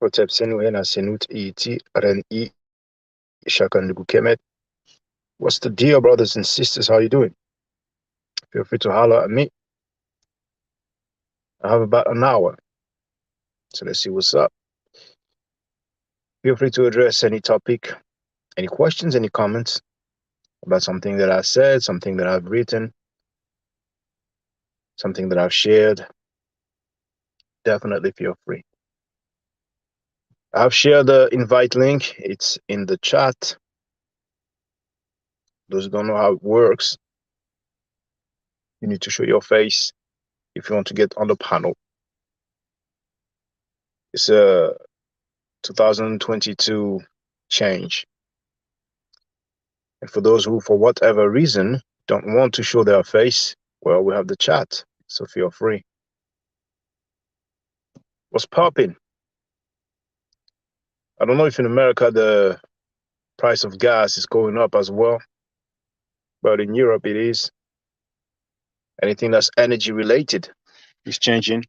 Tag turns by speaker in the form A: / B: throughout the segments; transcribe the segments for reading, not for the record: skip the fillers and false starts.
A: Otepsenu na senut iti ren I shakandugu kemet. What's the deal, brothers and sisters? How you doing? Feel free to holler at me. I have about an hour, so let's see what's up. Feel free to address any topic, any questions, any comments about something that I said, something that I've written, something that I've shared. Definitely feel free. I've shared the invite link. It's in the chat. Those who don't know how it works, you need to show your face if you want to get on the panel. It's a 2022 change. And for those who, for whatever reason, don't want to show their face, well, we have the chat, so feel free. What's popping? I don't know if in America the price of gas is going up as well, but in Europe it is. Anything that's energy related is changing,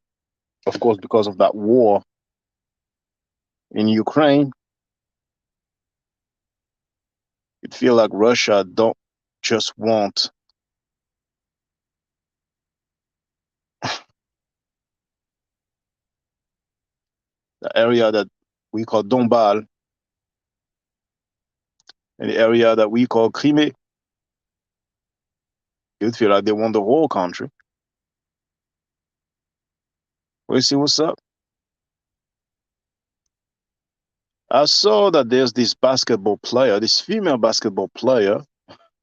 A: of course, because of that war in Ukraine. It feels like Russia don't just want the area that we call Donbas and the area that we call Crimea. It feel like they want the whole country. We'll see what's up. I saw that there's this basketball player, this female basketball player,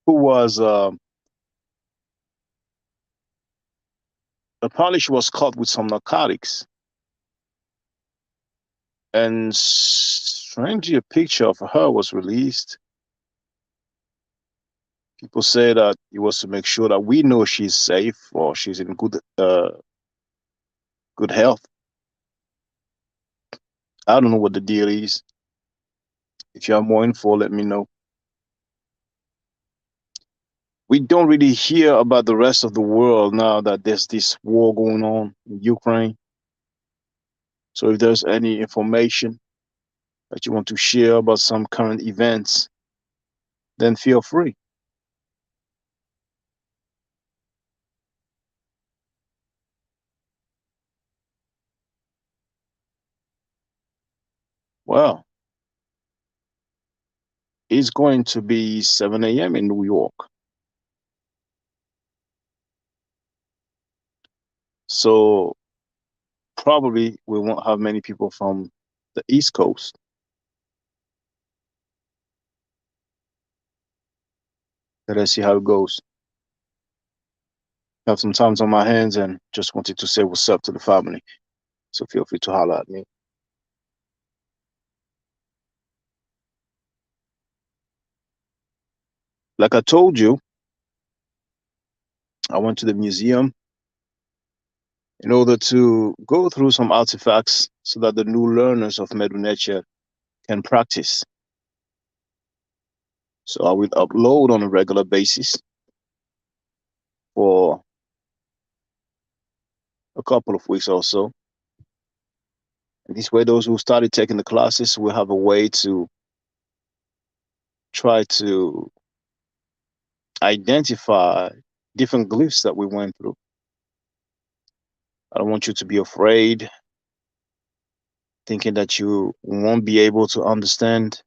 A: who was apparently she was caught with some narcotics, and strangely, a picture of her was released. People say that it was to make sure that we know she's safe or she's in good health. I don't know what the deal is. If you have more info, let me know. We don't really hear about the rest of the world now that there's this war going on in Ukraine. So if there's any information that you want to share about some current events, then feel free. Well, it's going to be 7 a.m. in New York. So probably we won't have many people from the East Coast. Let us see how it goes. I have some time on my hands and just wanted to say what's up to the family. So feel free to holler at me. Like I told you, I went to the museum in order to go through some artifacts so that the new learners of Medu Nature can practice. So I will upload on a regular basis for a couple of weeks or so. And this way, those who started taking the classes will have a way to try to identify different glyphs that we went through. I don't want you to be afraid, thinking that you won't be able to understand.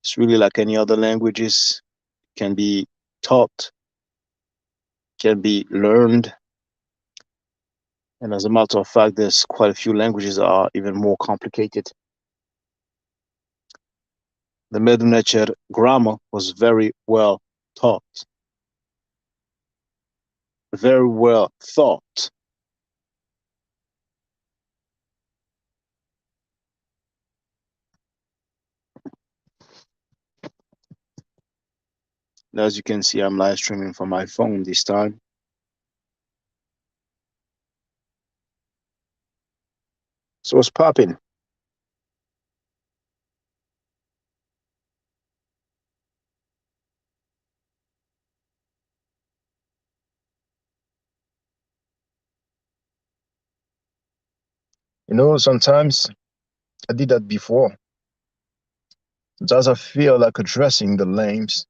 A: It's really like any other languages, can be taught, can be learned. And as a matter of fact, there's quite a few languages that are even more complicated. The Medu Nature grammar was very well taught, very well thought. And as you can see, I'm live streaming from my phone this time. So what's popping? You know, sometimes I did that before. Sometimes I feel like addressing the lames,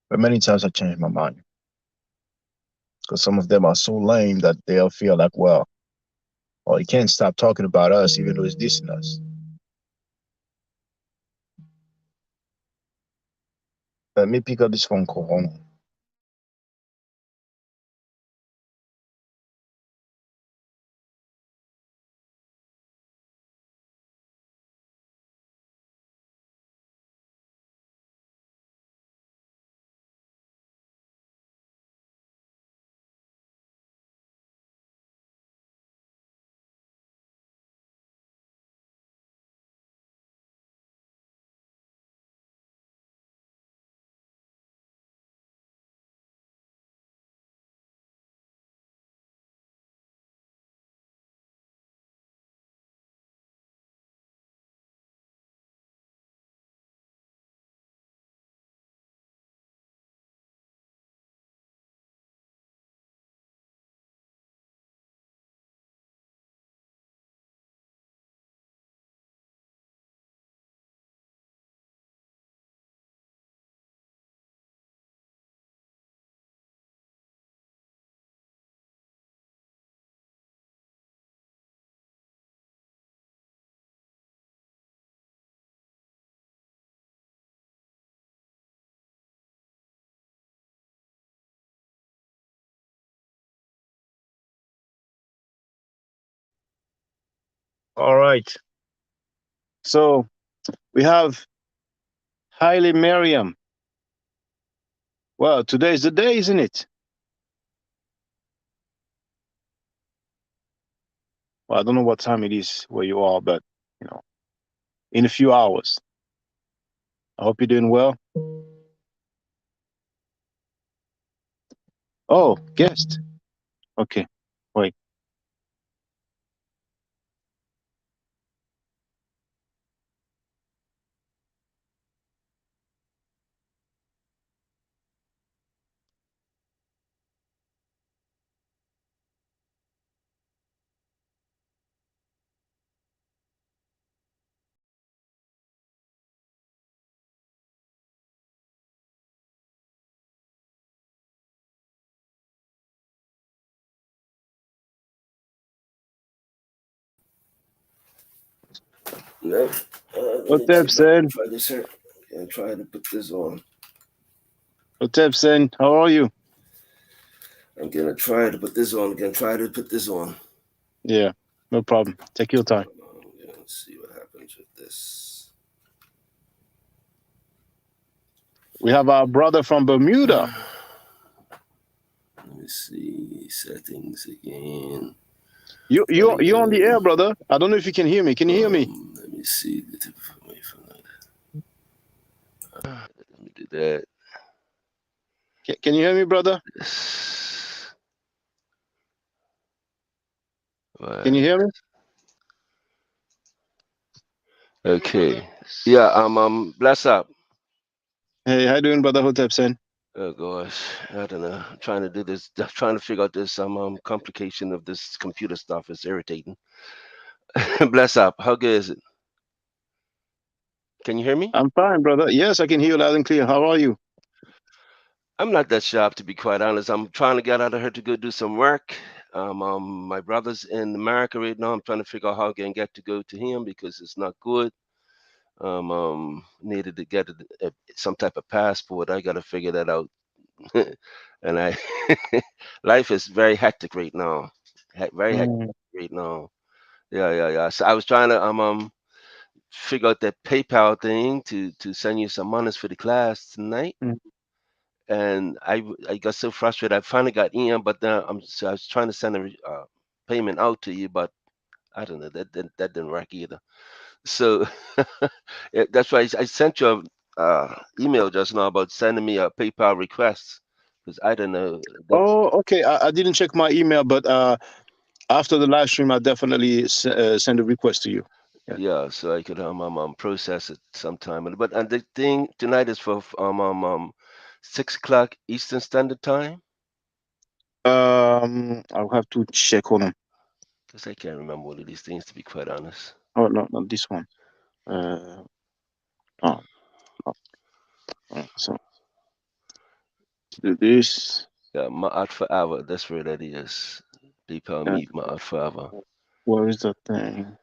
A: but many times I change my mind because some of them are so lame that they'll feel like, well, you can't stop talking about us even though it's dissing us. Let me pick up this phone call. Hold on. All right. So we have Haile Miriam. Well, today's the day, isn't it? Well, I don't know what time it is where you are, but you know, in a few hours. I hope you're doing well. Oh, guest. Okay. Wait.
B: No. Let me
A: What's up, son?
B: try this here. I'm trying to put this on.
A: What's up, son? How are you?
B: I'm gonna try to put this on. I'm gonna try to put this on.
A: Yeah, no problem. Take your time.
B: I'm gonna see what happens with this.
A: We have our brother from Bermuda.
B: Let me see settings again.
A: You're on the air, brother. I don't know if you can hear me. Can you hear me?
B: Let me see the tip away from that. Let me do that.
A: Can you hear me, brother? Can you hear me?
B: Okay. Yeah. Bless up.
A: Hey, how you doing, brother? What's up, son?
B: Oh gosh, I don't know. I'm trying to do this. Trying to figure out this complication of this computer stuff. It's irritating. Bless up. How good is it? Can you hear me?
A: I'm fine, brother. Yes, I can hear you loud and clear. How are you?
B: I'm not that sharp, to be quite honest. I'm trying to get out of here to go do some work. My brother's in America right now. I'm trying to figure out how I can get to go to him because it's not good. Needed to get some type of passport. I got to figure that out. And life is very hectic right now. Very hectic
A: Mm,
B: right now. Yeah. So I was trying to figure out that PayPal thing to send you some monies for the class tonight.
A: mm.
B: And I got so frustrated. I finally got in, but then I was trying to send a payment out to you, but I don't know that didn't work either. So that's why I sent you a email just now about sending me a PayPal request because I don't know that.
A: Oh, okay. I didn't check my email, but after the live stream, I'll definitely send a request to you. Yeah.
B: Yeah, so I could process it sometime. But and the thing tonight is for 6 o'clock Eastern Standard Time.
A: I'll have to check on them.
B: Because I can't remember all of these things to be quite honest.
A: Oh no, not this one. Uh, oh, no. So do this.
B: Yeah, Ma'at Forever. That's where that is. PayPal
A: Uh,
B: me Ma'at Forever.
A: where is the thing?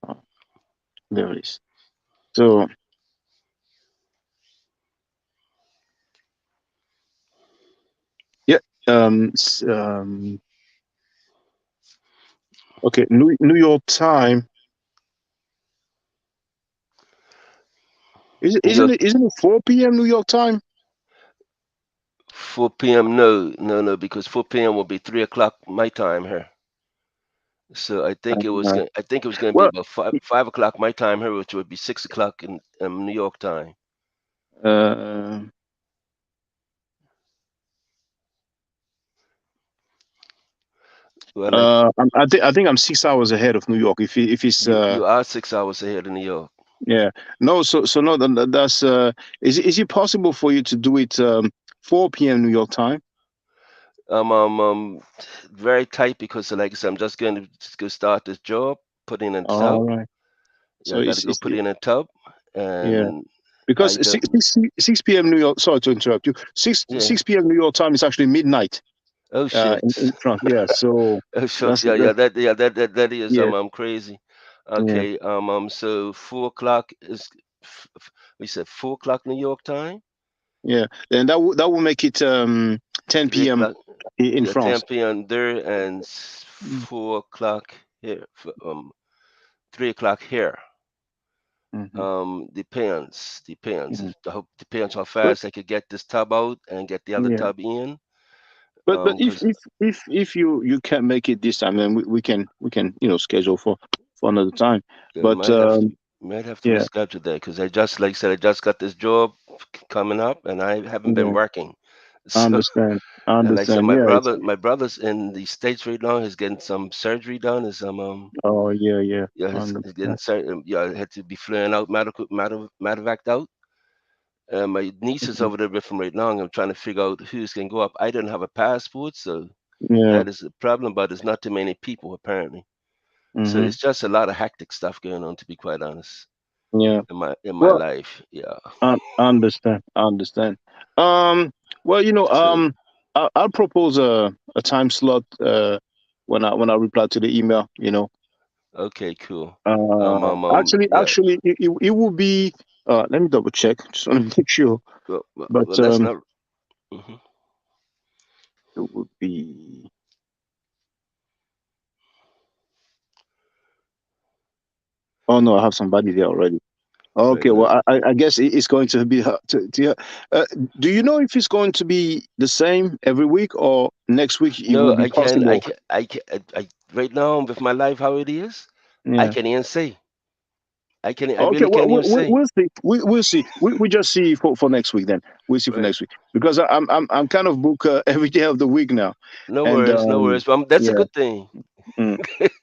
A: Oh, there it is. So yeah. Okay. New York time. Is it?
B: New York,
A: Isn't it 4 p.m. New York time?
B: 4 p.m. No, no, no, because 4 p.m. will be 3 o'clock my time here. So
A: Uh,
B: I think it was going to be
A: well,
B: about 5 o'clock my time here, which would be 6 o'clock in New York time.
A: uh,
B: Well, like
A: I think I'm 6 hours ahead of New York. If it's
B: you are 6 hours ahead in New York.
A: yeah, no, so no, that's is it possible for you to do it 4 p.m. New York time?
B: Um, um, um, very tight because, like I said, I'm just going to just go start this job, put in a
A: All
B: tub.
A: right.
B: Yeah,
A: So
B: I got to go
A: it's
B: put in a tub,
A: yeah,
B: and
A: because
B: I don't.
A: 6 p.m. New York. Sorry to interrupt you.
B: Yeah.
A: 6 p.m. New York time is actually midnight.
B: Oh shit.
A: In France. Yeah. So
B: Oh shucks.
A: that's
B: Yeah,
A: that's
B: that is
A: yeah,
B: I'm crazy.
A: yeah,
B: Okay. So 4 o'clock is. We said 4 o'clock New York time.
A: yeah. And that will make it 10
B: Three
A: p.m.
B: o'clock.
A: In
B: Yeah,
A: France.
B: 10 p.m. there and
A: Mm-hmm.
B: 4 o'clock here. 3 o'clock here.
A: Mm-hmm.
B: Depends. Depends how
A: But
B: fast I could get this tub out and get the other
A: yeah.
B: tub in.
A: But
B: Cause
A: if you can't make it this time, then we can schedule for another time.
B: yeah,
A: But
B: might have to
A: yeah,
B: reschedule that because I just like I said I just got this job coming up and I haven't been
A: yeah,
B: working.
A: I
B: So
A: understand. I
B: and like I said,
A: understand. Yeah, it's
B: my brother's in the States right now. He's getting some surgery done. Is
A: oh yeah, yeah,
B: yeah,
A: I
B: he's getting
A: understand.
B: yeah, had to be flown out, medevaced out. My niece is
A: Mhm.
B: over there with him right now, and I'm trying to figure out who's can go up. I don't have a passport, so
A: Yeah,
B: that is a problem. But there's not too many people apparently, so
A: mm-hmm.
B: it's just a lot of hectic stuff going on. To be quite honest,
A: Yeah.
B: in my
A: Well,
B: life, yeah.
A: I understand. I understand. Um, well,
B: So
A: I'll propose a time slot when I reply to the email.
B: okay, cool. Yeah.
A: Actually, it will be. Let me double check. Just want to make sure. But
B: That's not. Mhm.
A: it would be. Oh no, I have somebody there already.
B: Right
A: Okay, well,
B: now.
A: I guess it's going to be uh, do you know if it's going to be the same every week or next week it will
B: No,
A: be possible?
B: right now with my life how it is, I
A: Yeah.
B: can't even say. I
A: Okay,
B: really
A: well,
B: can't even say.
A: we'll see. We'll see. We just see for next week then. We'll see for
B: Right.
A: next week because I'm kind of booked every day of the week now,
B: No
A: and
B: worries, no worries. But that's a
A: yeah,
B: good thing.
A: mm,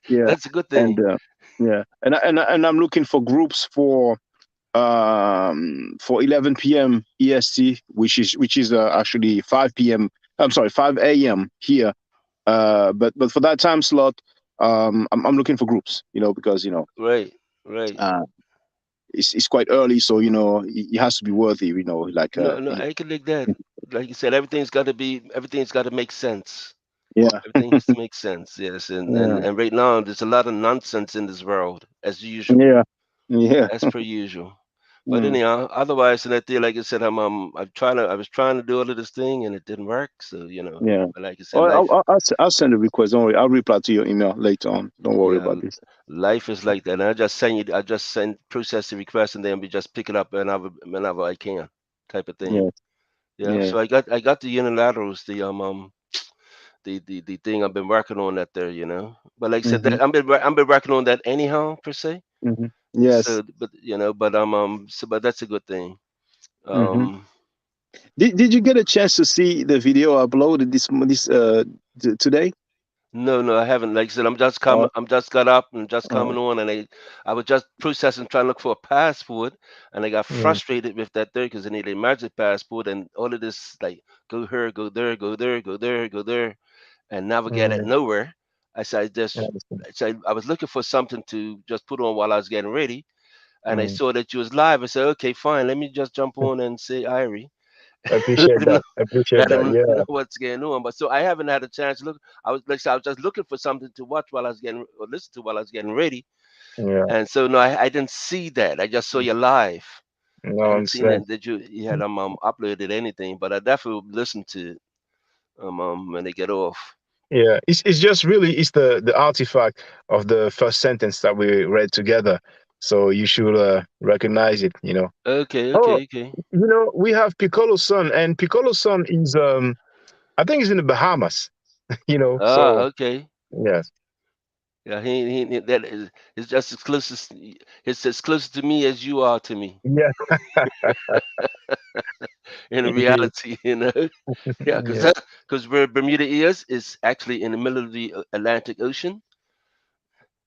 A: yeah,
B: That's a good
A: and
B: thing.
A: yeah, and I'm looking for groups for 11 p.m. EST, which is actually 5 p.m. I'm sorry, 5 a.m. here. But for that time slot, I'm looking for groups, because
B: Right, right.
A: uh, it's quite early, so it has to be worthy, like
B: No, no, I can like that. Like you said, everything's got to make sense.
A: yeah,
B: Everything has to make sense. Yes,
A: yeah,
B: and right now there's a lot of nonsense in this world, as usual,
A: yeah, yeah,
B: as per usual. But
A: mm,
B: anyhow, otherwise, in that day, like I said, I was trying to do all of this thing, and it didn't work. So
A: yeah.
B: but like I said,
A: Oh,
B: life,
A: I'll send a request. Don't worry, I'll reply to your email later on. Don't worry
B: yeah,
A: about this.
B: life is like that. And I just send process the request, and then we just pick it up whenever I can, type of thing.
A: Yeah,
B: Yeah.
A: yeah.
B: So I got the unilaterals, the thing I've been working on that there, But like I said,
A: Mm-hmm,
B: I've been working on that anyhow per se.
A: mm-hmm. Yes.
B: So, but but that's a good thing.
A: Mm-hmm.
B: Um,
A: Did you get a chance to see the video I uploaded today?
B: no, no, I haven't. Like I said,
A: Oh,
B: I'm just got up and just
A: oh,
B: coming on, and I was just processing trying to look for a passport, and I got
A: yeah.
B: frustrated with that there because I need a magic passport and all of this like go here, go there, go there, go there, go there. and navigated
A: Mm,
B: nowhere. I said, I
A: I
B: just,
A: understand.
B: I said, I was looking for something to just put on while I was getting ready, and I
A: Mm.
B: saw that you was live. I said, okay, fine, let me just jump on and say Irie,
A: I
B: let
A: appreciate
B: him know,
A: that. I appreciate
B: let
A: that.
B: him
A: Yeah.
B: know what's going on. But so I haven't had a chance to look. I was like, I said, I was just looking for something to watch while I was getting or listen to while I was getting ready,
A: Yeah.
B: and so no, I didn't see that. I just saw you live.
A: No,
B: I
A: I
B: hadn't seen
A: understand.
B: that you had uploaded anything, but I definitely will listen to it when they get off.
A: Yeah, it's just really it's the artifact of the first sentence that we read together. So you should recognize it.
B: Okay,
A: Oh,
B: okay, okay.
A: we have Piccolo's son, and Piccolo's son is I think he's in the Bahamas.
B: Ah,
A: So
B: okay.
A: yes,
B: Yeah, that is just as close as it's as close to me as you are to me
A: yeah,
B: in
A: it is.
B: reality, you know. Yeah, because
A: Yeah.
B: where Bermuda is actually in the middle of the Atlantic Ocean.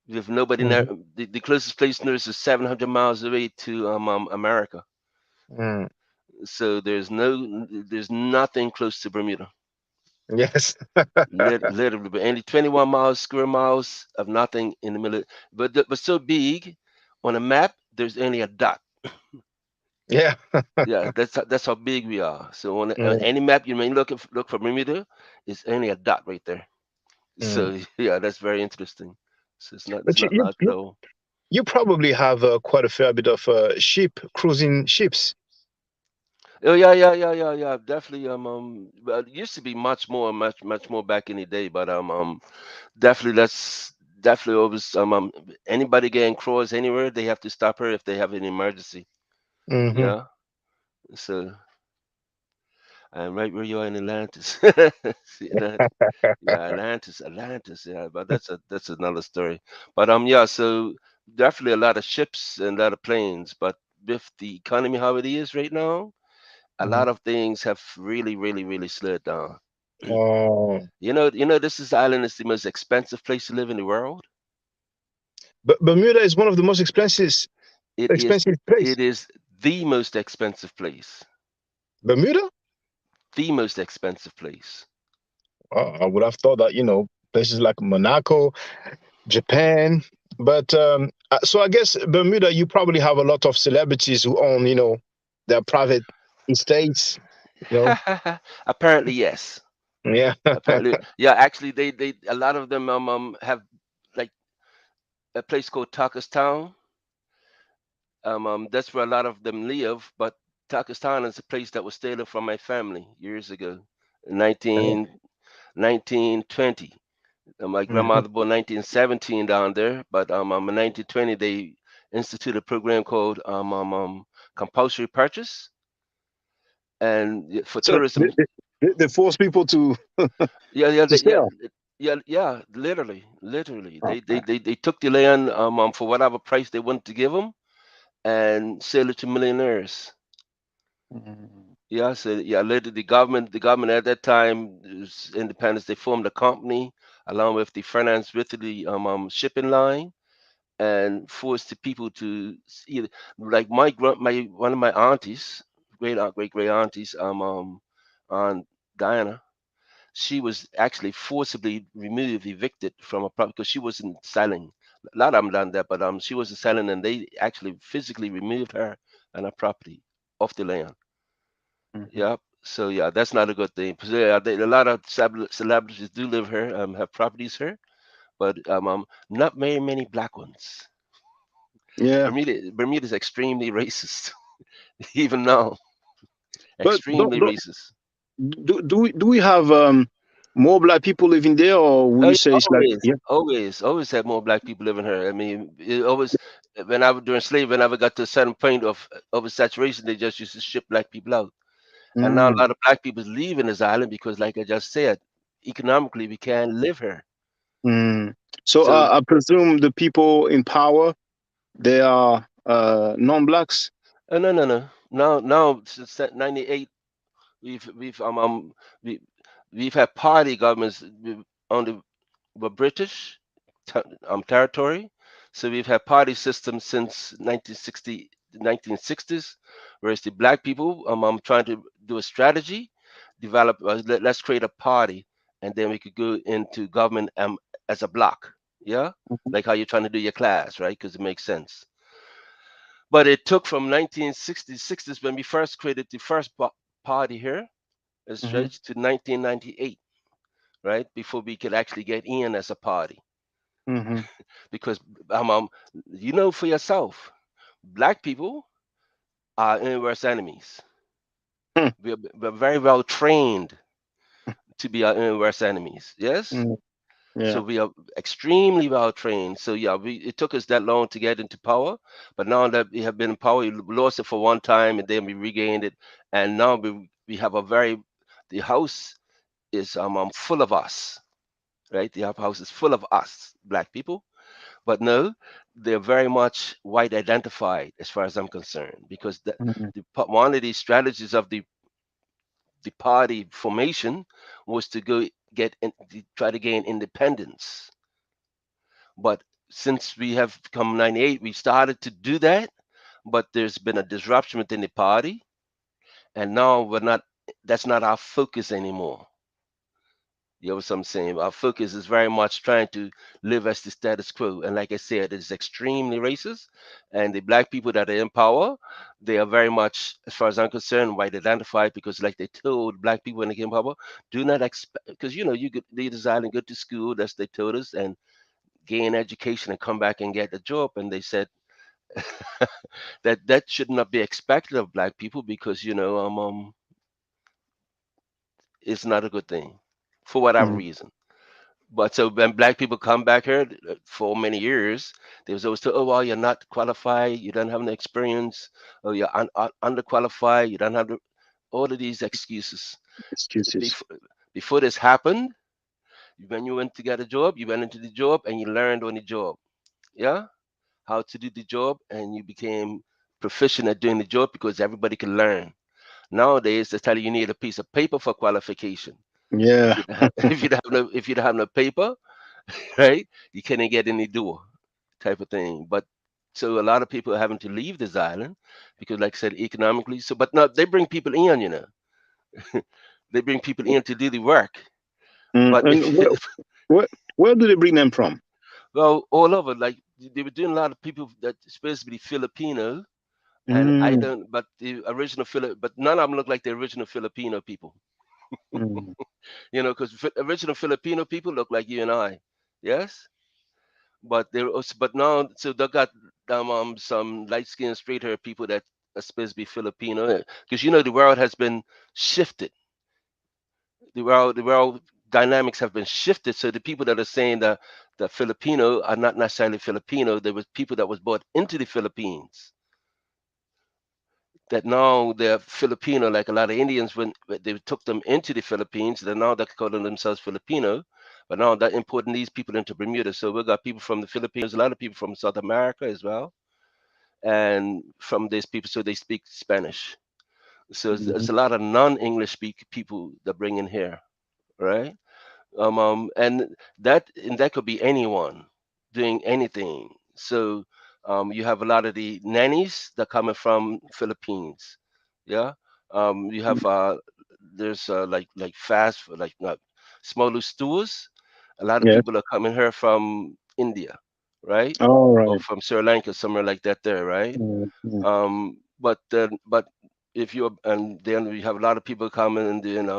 B: With nobody near,
A: Mhm.
B: the closest place near us is 700 miles away to America.
A: Mm.
B: So there's nothing close to Bermuda.
A: Yes.
B: Literally, but only 21 miles square miles of nothing in the middle. But so big on a map, there's only a dot.
A: Yeah.
B: Yeah, that's how big we are. So on
A: Mm,
B: any map you may look for Bermuda, it's only a dot right there.
A: mm.
B: So yeah, that's very interesting. So it's
A: But
B: not large at all.
A: you probably have quite a fair bit of ship cruising ships.
B: Oh yeah, yeah, yeah, yeah, yeah. Definitely. Well, it used to be much more back in the day, but definitely that's definitely always anybody getting crossed anywhere, they have to stop her if they have an emergency.
A: Hmm.
B: Yeah. So I'm right where you are in Atlantis. See that? Yeah, Atlantis. Yeah, but that's another story. But yeah. So definitely a lot of ships and a lot of planes. But with the economy how it is right now, a
A: Hmm.
B: lot of things have really, really, really slowed down.
A: Oh,
B: This is island is the most expensive place to live in the world.
A: but Bermuda is one of the most
B: It is
A: expensive place.
B: it is the most expensive place.
A: Bermuda?
B: The most expensive place.
A: I would have thought that places like Monaco, Japan, but so I guess Bermuda, you probably have a lot of celebrities who own their private estates. You know,
B: Apparently, yes.
A: yeah.
B: Apparently, yeah. Actually, they a lot of them have like a place called Takas Town. That's where a lot of them live. But Takas Town is a place that was stolen from my family years ago, in 1920. My
A: Mhm.
B: grandmother born 1917 down there, but in 1920 they instituted a program called compulsory purchase, and for
A: So
B: tourism.
A: they force people
B: Yeah, yeah,
A: to
B: yeah,
A: sell.
B: yeah, yeah. Literally,
A: Oh,
B: they took the land for whatever price they wanted to give them and sell it to millionaires.
A: mm,
B: Yeah, so yeah, later the government at that time was independence. They formed a company along with the finance with the shipping line and forced the people to either like my one of my aunties, great aunties, Aunt Diana. She was actually forcibly removed, evicted from a property because she wasn't selling. A lot of them done that, but she wasn't selling, and they actually physically removed her and her property off the land.
A: mhm.
B: Yep. So yeah, that's not a good thing. 'Cause, yeah, a lot of celebrities do live here, have properties here, but not very many black ones.
A: Yeah,
B: Bermuda is extremely racist, even now,
A: but
B: extremely racist.
A: do we have more black people living there, or would
B: Oh,
A: you
B: yeah,
A: say it's like yeah?
B: always had more black people living here. I mean, it always when I was during slavery, whenever I got to a certain point of oversaturation, they just used to ship black people out, and now a
A: Mm,
B: lot of black people is leaving this island because, like I just said, economically we can't live here.
A: mm. So
B: So,
A: I presume the people in power, they are non-blacks.
B: no, no, no. Now since '98, we've we we've had party governments on the were British territory. So we've had party systems since 1960, 1960s, whereas the black people, I'm trying to do a strategy, develop, let's create a party and then we could go into government as a block. Yeah,
A: Mhm.
B: like how you're trying to do your class, right? Because it makes sense. But it took from 1960s when we first created the first party here, it
A: Mhm.
B: stretched to 1998, right? Before we could actually get in as a party.
A: Mhm.
B: Because you know for yourself, black people are inverse enemies.
A: Hmm.
B: We're very well trained to be our inverse enemies. Yes.
A: Mm.
B: So
A: Yeah.
B: we are extremely well trained. So yeah, it took us that long to get into power, but now that we have been in power, we lost it for one time and then we regained it, and now we have a very the house is full of us, right? The house is full of us, black people, but no, they're very much white identified as far as I'm concerned, because
A: Mhm.
B: one of the strategies of the party formation was to go to try to gain independence. But since we have come 98, we started to do that, but there's been a disruption within the party, and now we're not. That's not our focus anymore. You know what I'm saying? Our focus is very much trying to live as the status quo. And like I said, it's extremely racist. And the black people that are in power, they are very much, as far as I'm concerned, white identified, because like they told black people when they came in power, do not expect, because you could leave this island, go to school, that's they told us, and gain education and come back and get a job. And they said that should not be expected of black people, because it's not a good thing for whatever
A: Mhm.
B: reason. But so when black people come back here for many years, they was always told, "Oh, well, you're not qualified. You don't have any experience. Oh, you're underqualified. You don't have all of these excuses."
A: Excuses.
B: Before this happened, when you went to get a job, you went into the job and you learned on the job. Yeah, how to do the job, and you became proficient at doing the job because everybody can learn. Nowadays, they tell you need a piece of paper for qualification. If
A: Yeah.
B: you don't have, if you don't have no paper, right, you can't get in the door, type of thing. But so a lot of people are having to leave this island because, like I said, economically. So, but now they bring people in, they bring people in to do the work. But
A: And
B: if
A: where do they bring them from?
B: well, all over, like they were doing a lot of people that supposed to be Filipino, and I
A: Mm.
B: don't. But the original but none of them look like the original Filipino people.
A: Mm.
B: Because original Filipino people look like you and I. Yes, but they're also, but now, so they got some light skinned straight hair people that are supposed to be Filipino, because the world has been shifted. The world dynamics have been shifted. So the people that are saying that the Filipino are not necessarily Filipino. There was people that was brought into the Philippines that now they're Filipino, like a lot of Indians when they took them into the Philippines, then now they're calling themselves Filipino. But now they're importing these people into Bermuda. So we've got people from the Philippines, a lot of people from South America as well, and from these people, so they speak Spanish. So
A: Mhm.
B: it's a lot of non-English speak people that bring in here, right? And that could be anyone doing anything. So you have a lot of the nannies that coming from Philippines. Yeah. You have there's like fast like not smaller stores. A lot of
A: Yes.
B: people are coming here from India, right?
A: All
B: Or
A: right.
B: from Sri Lanka, somewhere like that there, right?
A: Mm.
B: But if you're, and then we have a lot of people coming and doing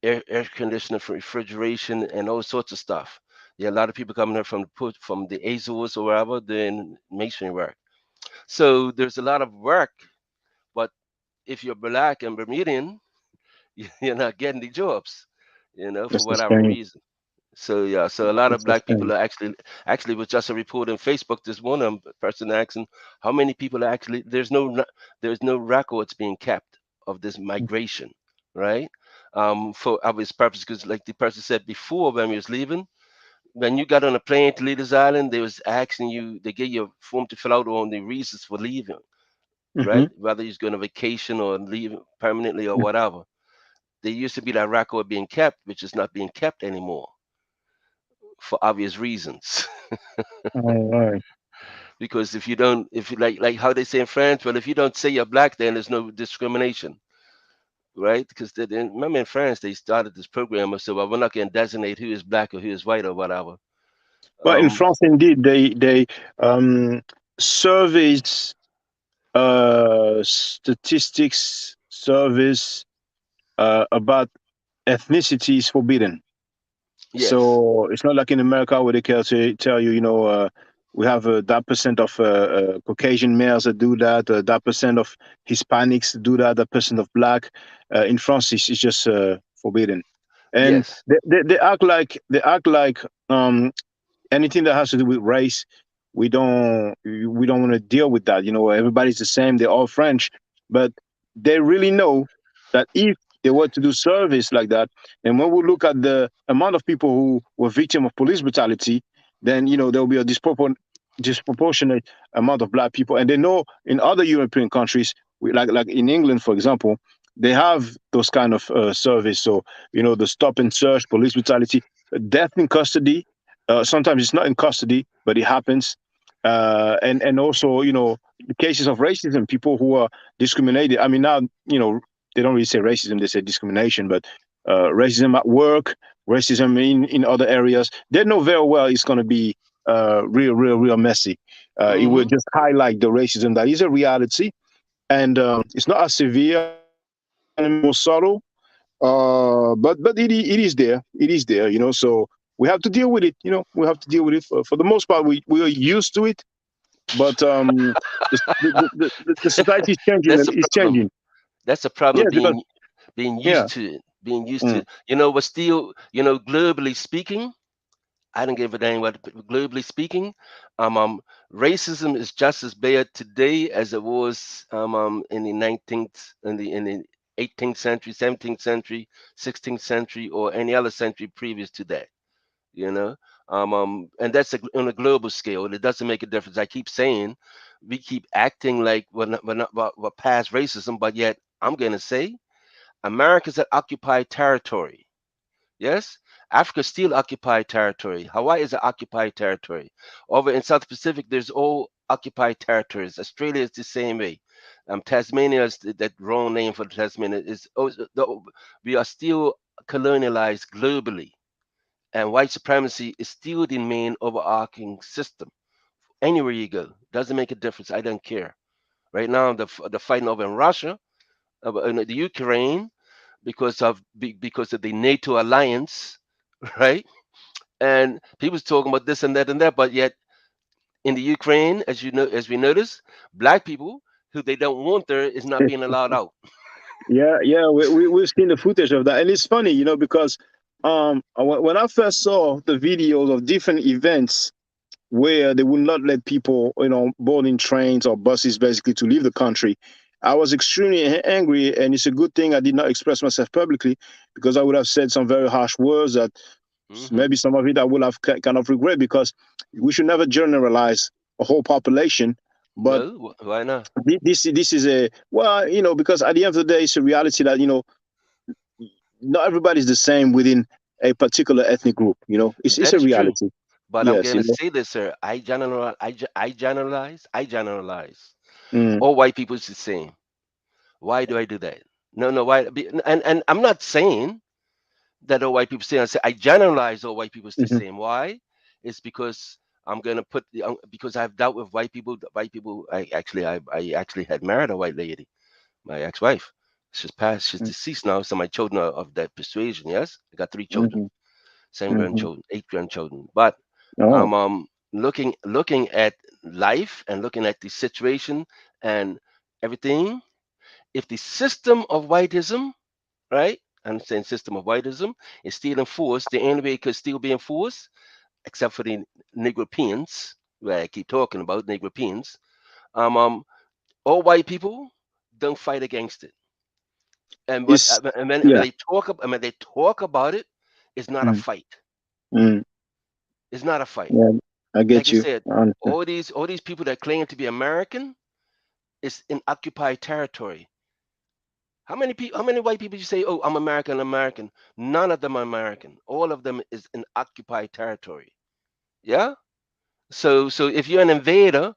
B: air conditioning for refrigeration and all sorts of stuff. Yeah, a lot of people coming here from the Azores or wherever doing masonry work. So there's a lot of work, but if you're black and Bermudian, you're not getting the jobs, for
A: That's the
B: whatever
A: thing.
B: reason. So yeah, so a lot of
A: That's the
B: black people
A: thing.
B: are actually was just a report on Facebook this morning. Person asking how many people are actually there's no records being kept of this migration, right? For obvious purpose, because like the person said before when we was leaving, when you got on a plane to leave this island, they was asking you, they gave you a form to fill out on the reasons for leaving,
A: Mm-hmm.
B: right? Whether you're going on vacation or leave permanently or whatever. There used to be that record being kept, which is not being kept anymore for obvious reasons.
A: All right.
B: Because if you don't, if you like how they say in France, well, if you don't say you're black, then there's no discrimination. right? Because remember in France they started this program of so well, we're not going to designate who is black or who is white or whatever.
A: But in
B: Um,
A: France, indeed, they um, surveys, statistics surveys about ethnicity is forbidden.
B: yes,
A: So it's not like in America where they can say, tell you, we have that percent of Caucasian males that do that, that percent of Hispanics do that, that percent of black. In France, it's just forbidden, and
B: yes.
A: they act like anything that has to do with race, we don't want to deal with that. Everybody's the same. They're all French, but they really know that if they were to do service like that, and when we look at the amount of people who were victim of police brutality, then there will be a disproportionate amount of black people. And they know in other European countries, like in England, for example, they have those kind of surveys. So the stop and search, police brutality, death in custody, sometimes it's not in custody, but it happens. And also, the cases of racism, people who are discriminated. I mean, now, they don't really say racism, they say discrimination, but racism at work, racism in other areas, they know very well it's going to be real messy. It will
B: Mm-hmm.
A: just highlight the racism that is a reality. And it's not as severe, it's kind of more subtle, but it is there. It is there. So we have to deal with it. We have to deal with it. For the most part, we are used to it. But the society is changing.
B: That's
A: And
B: a
A: it's
B: problem.
A: changing.
B: That's a problem
A: Yes, because
B: being
A: yeah.
B: used to it, being used to
A: Mm,
B: it. But still, globally speaking, I don't give a damn what. Globally speaking, um, um, racism is just as bad today as it was in the 19th, in the 18th century, 17th century, 16th century, or any other century previous to that. You know, and that's on a global scale. It doesn't make a difference. I keep saying we keep acting like we're past racism, but yet I'm gonna say America's an occupied territory. Yes, Africa still occupied territory. Hawaii is an occupied territory. Over in South Pacific, there's all occupied territories. Australia is the same way. Tasmania is that wrong name for Tasmania. We are still colonialized globally, and white supremacy is still the main overarching system. Anywhere you go, doesn't make a difference. I don't care. Right now, the fighting over in Russia, in the Ukraine, because of the NATO alliance, right? And people's talking about this and that, but yet in the Ukraine, as we notice, black people who they don't want there is not being allowed out.
A: yeah. We've seen the footage of that, and it's funny, because when I first saw the videos of different events where they would not let people, boarding trains or buses basically to leave the country. I was extremely angry, and it's a good thing I did not express myself publicly because I would have said some very harsh words that
B: Hmm.
A: maybe some of it I would have kind of regret because we should never generalize a whole population. But
B: No, why not?
A: this is a well, because at the end of the day, it's a reality that not everybody's the same within a particular ethnic group. It's
B: That
A: a
B: is true.
A: reality.
B: But I'm
A: Yes,
B: gonna say this, sir. I generalize. I generalize.
A: Mm,
B: All white people is the same. Why do I do that? No, no. Why? And I'm not saying that all white people say. I generalize all white people is the
A: mhm,
B: same. Why? It's because I'm gonna because I've dealt with white people. White people. I actually had married a white lady, my ex-wife. She's passed. She's
A: mm,
B: deceased now. So my children are of that persuasion. Yes, I got three children,
A: mhm,
B: seven
A: mhm.
B: grandchildren, eight grandchildren. But
A: Oh,
B: looking at life and looking at the situation and everything. If the system of whiteism, right? I'm saying system of whiteism is still enforced. The only way it could still be enforced, except for the Negropeans, where I keep talking about Negropeans, um, um, all white people don't fight against it. And what
A: it's
B: and when
A: yeah.
B: they talk about it, it's not a
A: Mm,
B: fight.
A: mm,
B: It's not a fight.
A: yeah, I
B: Like
A: get
B: I
A: you.
B: said,
A: I understand.
B: all these people that claim to be American is in occupied territory. How many white people you say, "Oh, I'm American, American"? None of them are American. All of them is in occupied territory. Yeah. So if you're an invader,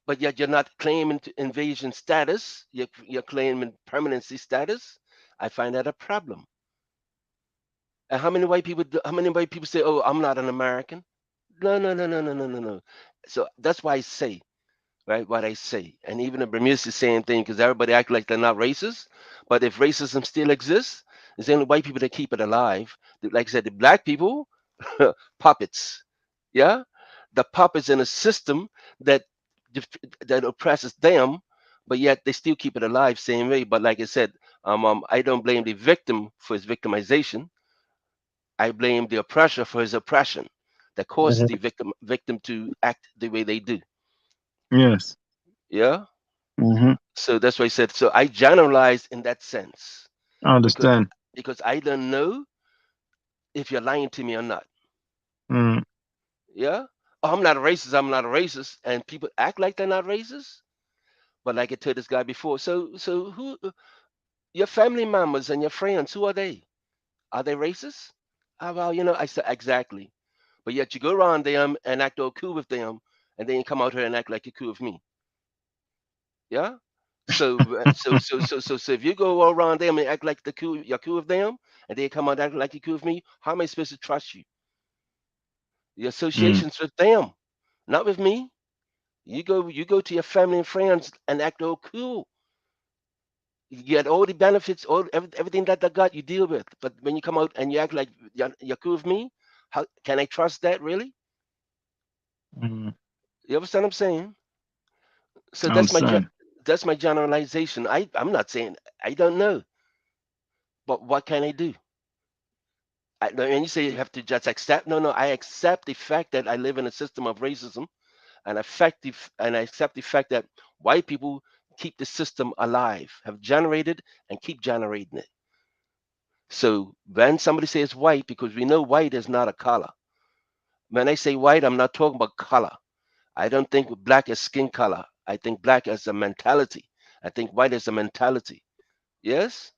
B: but yet you're not claiming invasion status, you're claiming permanency status. I find that a problem. And how many white people say, "Oh, I'm not an American"? No, no, no, no, no, no, no, no. So that's why I say, right, what I say. And even the Bermuda's the same thing because everybody act like they're not racist. But if racism still exists, it's only white people that keep it alive. Like I said, the black people, puppets. Yeah, the puppets in a system that that oppresses them, but yet they still keep it alive same way. But like I said, I don't blame the victim for his victimization. I blame the oppressor for his oppression that causes the
A: Mhm.
B: victim to act the way they do.
A: Yes.
B: Yeah.
A: Hmm.
B: So that's why I said. So I generalize in that sense
A: I
B: because
A: understand.
B: I don't know if you're lying to me or not.
A: Mm.
B: Yeah. Oh, I'm not a racist. I'm not a racist, and people act like they're not racist. But like I told this guy before, so who your family members and your friends? Who are they? Are they racist? Ah, well, I said exactly. But yet you go around them and act all cool with them, and then you come out here and act like you're cool with me. Yeah. So if you go all around them and act like you're cool with them, and they come out acting like you're cool with me, how am I supposed to trust you? The
A: Mm.
B: associations with them, not with me. You go to your family and friends and act all cool. You get all the benefits, everything that they got, you deal with. But when you come out and you act like you're cool with me, how can I trust that really?
A: Mm.
B: You understand what I'm saying? So
A: I understand.
B: that's my generalization. I'm not saying I don't know, but what can I do? And you say you have to just accept. No, no, I accept the fact that I live in a system of racism, and I accept the fact that white people keep the system alive, have generated and keep generating it. So when somebody says white, because we know white is not a color. When I say white, I'm not talking about color. I don't think black is skin color. I think black is a mentality. I think white is a mentality. Yes.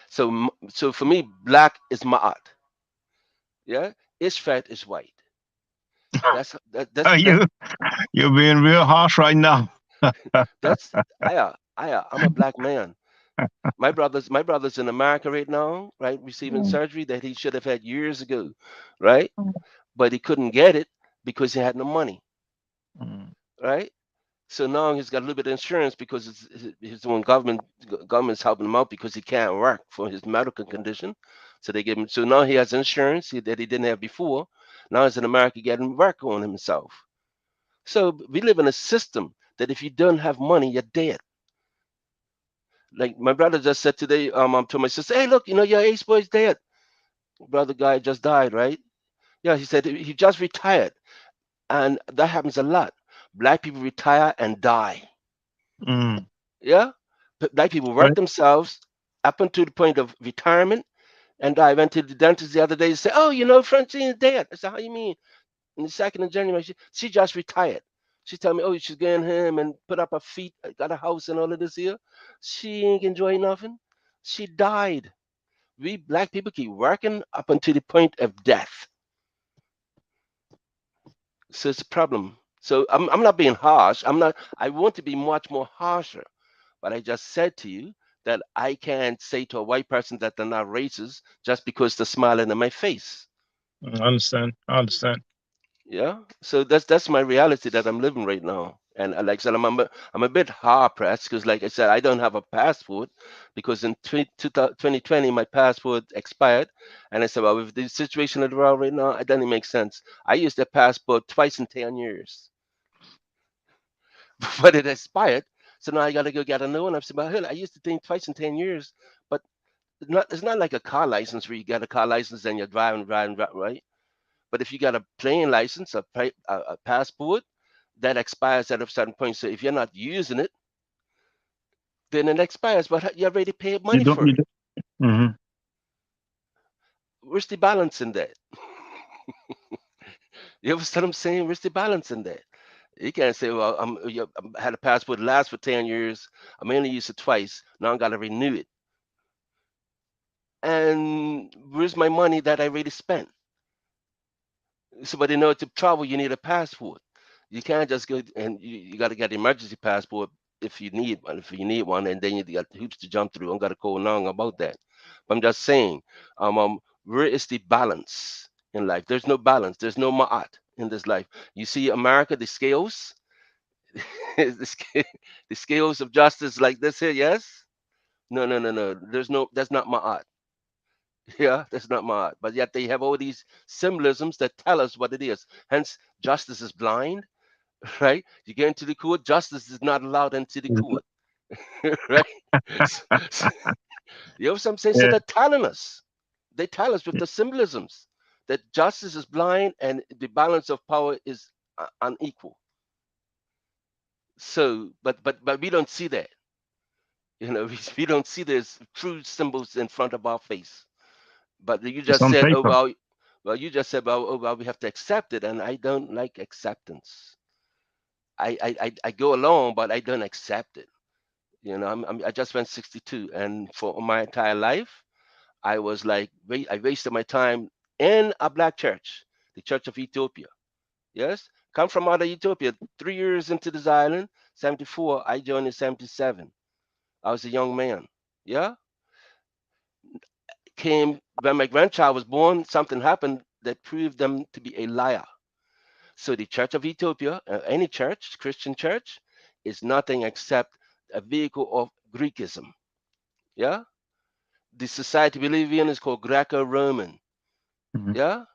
B: So for me, black is ma'at. Yeah. Ishfat is white. That's that, that's
A: Are
B: that
A: you're being real harsh right now?
B: that's I'm a black man. My brother's in America right now, right, receiving
A: Mm.
B: surgery that he should have had years ago, right? But he couldn't get it because he had no money,
A: Mm.
B: right? So now he's got a little bit of insurance because his own government's helping him out because he can't work for his medical condition. So they give him. So now he has insurance that he didn't have before. Now he's in America getting work on himself. So we live in a system that if you don't have money, you're dead. Like my brother just said today, to my sister, hey, look, your ace boy's dead. Brother guy just died, right? Yeah, he said he just retired, and that happens a lot. Black people retire and die.
A: Mm.
B: Yeah, black people work
A: Right.
B: themselves up until the point of retirement, and I went to the dentist the other day and said, "Oh, Francine's dead." I said, "How you mean?" In the 2nd of January, she just retired. She told me, "Oh, she's going home and put up her feet, got a house and all of this here." She ain't enjoy nothing. She died. We black people keep working up until the point of death. So it's a problem. So I'm not being harsh. I'm not. I want to be much more harsher. But I just said to you that I can't say to a white person that they're not racist just because they're smiling in my face.
A: Mm, I understand. I understand.
B: Yeah. So that's my reality that I'm living right now. And like I said, I'm a bit hard pressed because, like I said, I don't have a passport because in 2020 my passport expired, and I said, well, with the situation of the world right now, it doesn't make sense. I used that passport twice in 10 years, but it expired, so now I got to go get a new one. I said, well, hell, I used the thing twice in 10 years, but it's not like a car license where you get a car license and you're driving, right? But if you got a plane license, a passport, that expires at a certain point. So if you're not using it, then it expires. But you already paid
A: You
B: money
A: don't.
B: for
A: You
B: it.
A: don't. Hmm.
B: Where's the balance in that? You understand what I'm saying? Where's the balance in that? You can't say, well, I had a passport last for 10 years. I'm only used it twice. Now I got to renew it. And where's my money that I already spent? So, but in order to travel, you need a passport. You can't just go and you got to get an emergency passport. if you need one, and then you got hoops to jump through. I'm gonna go on about that. But I'm just saying, where is the balance in life? There's no balance. There's no ma'at in this life. You see, America, the scales, the, the scales of justice like this here. Yes. No, no, no, no. There's no. That's not ma'at. Yeah, that's not ma'at. But yet they have all these symbolisms that tell us what it is. Hence, justice is blind. Right? You get into the court, justice is not allowed into the
A: Mhm.
B: court. Right? S- s- you know what I'm saying? So
A: Yeah,
B: they're telling us. They tell us with the symbolisms that justice is blind and the balance of power is unequal. So, but we don't see that. We don't see these true symbols in front of our face. But you
A: it's
B: just
A: on
B: said, oh
A: paper.
B: well, you just said, well, oh well, we have to accept it, and I don't like acceptance. I go along, but I don't accept it. I just went 62, and for my entire life, I was like, I wasted my time in a black church, the Church of Ethiopia. Yes, come from out of Ethiopia. 3 years into this island, 74. I joined in 77. I was a young man. Yeah, came when my grandchild was born. Something happened that proved them to be a liar. So the Church of Ethiopia, any church, Christian church, is nothing except a vehicle of Greekism. Yeah, the society we live in is called Greco-Roman.
A: Mhm.
B: Yeah,